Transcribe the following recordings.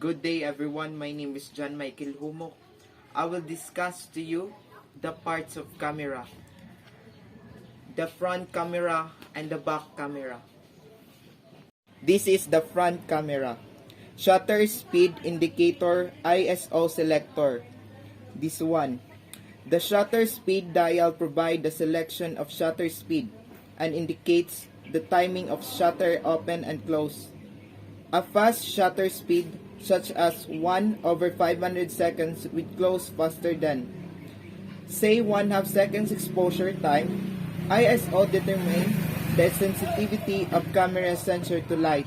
Good day everyone, my name is John Michael Humok. I will discuss to you the parts of camera, the front camera and the back camera. This is the front camera. Shutter speed indicator, ISO selector. This one. The shutter speed dial provides the selection of shutter speed and indicates the timing of shutter open and close. A fast shutter speed such as 1/500 seconds with close faster than, say, 1/2 seconds exposure time. ISO determine the sensitivity of camera sensor to light.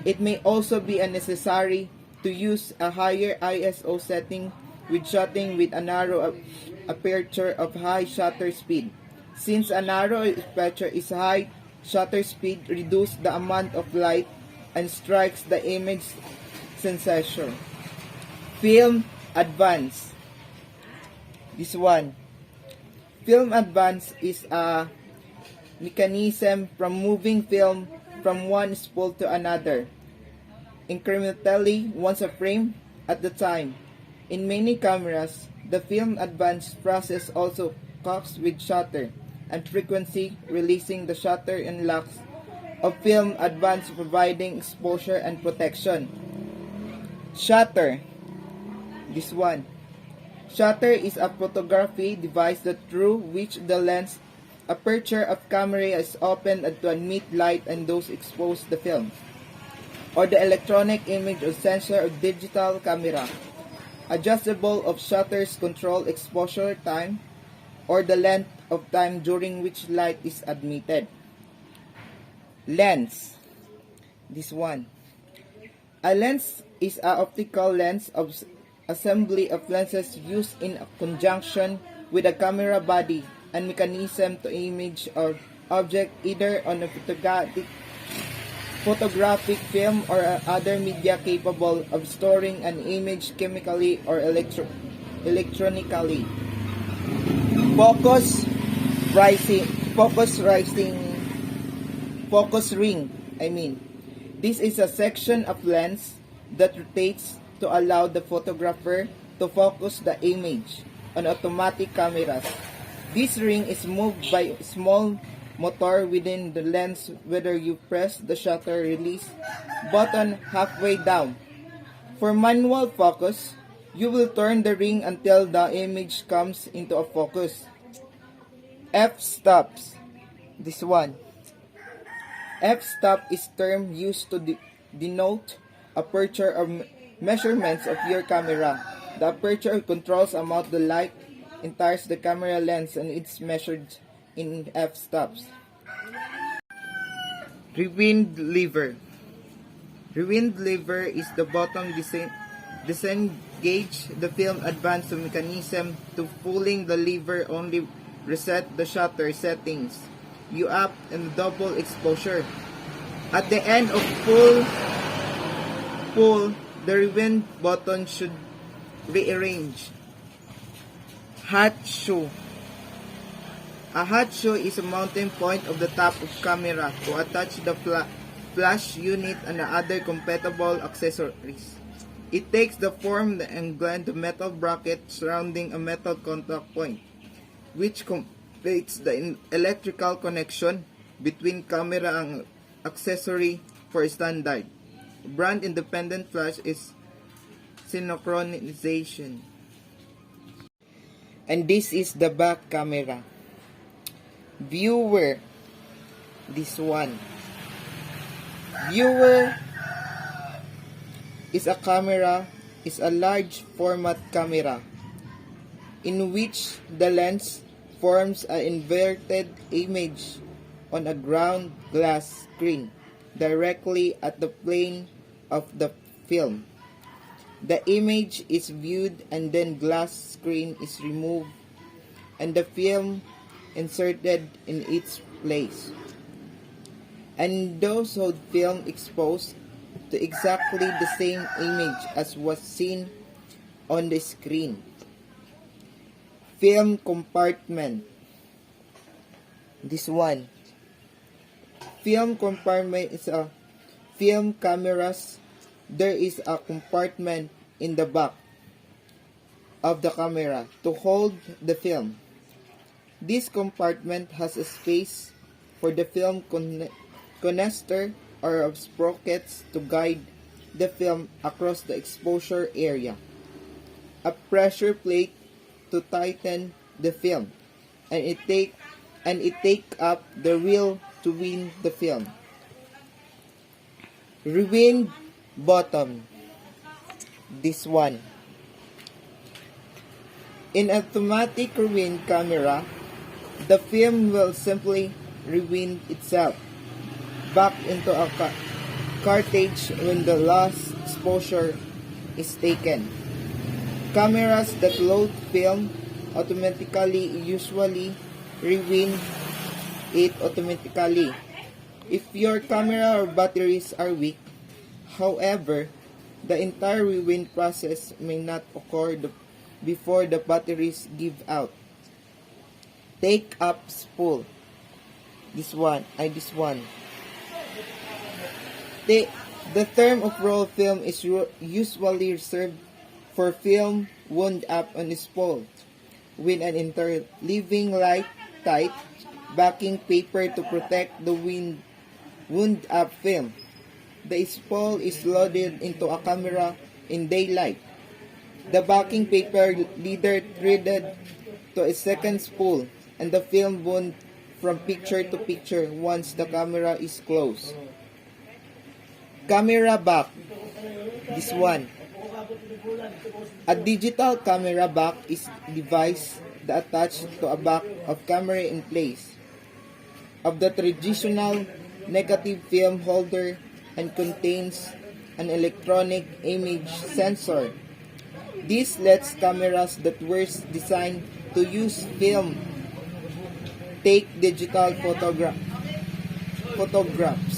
It may also be necessary to use a higher ISO setting with shooting with a narrow aperture of high shutter speed. Since a narrow aperture is high, shutter speed reduces the amount of light and strikes the image sensation. Film advance. This one. Film advance is a mechanism from moving film from one spool to another, incrementally once a frame at a time. In many cameras, the film advance process also copes with shutter and frequency, releasing the shutter and locks of film advance, providing exposure and protection. Shutter. This one. Shutter is a photography device that through which the lens aperture of camera is opened to admit light and those expose the film, or the electronic image or sensor of digital camera. Adjustable of shutters control exposure time or the length of time during which light is admitted. Lens. This one. A lens is an optical lens of assembly of lenses used in conjunction with a camera body and mechanism to image or object either on a photographic film or other media capable of storing an image chemically or electronically. Focus ring. This is a section of lens that rotates to allow the photographer to focus the image on automatic cameras. This ring is moved by a small motor within the lens whether you press the shutter release button halfway down. For manual focus, you will turn the ring until the image comes into a focus. F-stops. This one. F-stop is term used to denote aperture or measurements of your camera. The aperture controls amount the light enters the camera lens and it's measured in f-stops. Rewind lever. Rewind lever is the bottom disengage the film advance mechanism. To pulling the lever only reset the shutter settings. You up and double exposure. At the end of pull, the rewind button should rearrange. Hot shoe. A hot shoe is a mounting point of the top of camera to attach the flash unit and other compatible accessories. It takes the form and blend the metal bracket surrounding a metal contact point, which completes the electrical connection between camera and accessory for standard. Brand independent flash is synchronization. And this is the back camera. Viewer. This one. Viewer is a large format camera in which the lens forms an inverted image on a ground glass screen directly at the plane of the film. The image is viewed and then glass screen is removed and the film inserted in its place. And those hold film exposed to exactly the same image as was seen on the screen. Film compartment. This one. Film compartment is a film camera's there is a compartment in the back of the camera to hold the film. This compartment has a space for the film canister or of sprockets to guide the film across the exposure area, a pressure plate to tighten the film, and it take up the wheel to wind the film. Rewind button. This one. In automatic rewind camera, the film will simply rewind itself back into a cartridge when the last exposure is taken. Cameras that load film automatically usually rewind it automatically. If your camera or batteries are weak, however, the entire rewind process may not occur before the batteries give out. Take up spool. This one. The term of roll film is usually reserved for film wound up on a spool with an interleaving light tight backing paper to protect the wound up film. The spool is loaded into a camera in daylight. The backing paper leader threaded to a second spool and the film wound from picture to picture once the camera is closed. Camera back. This one. A digital camera back is a device that attached to a back of camera in place of the traditional negative film holder and contains an electronic image sensor. This lets cameras that were designed to use film take digital photographs.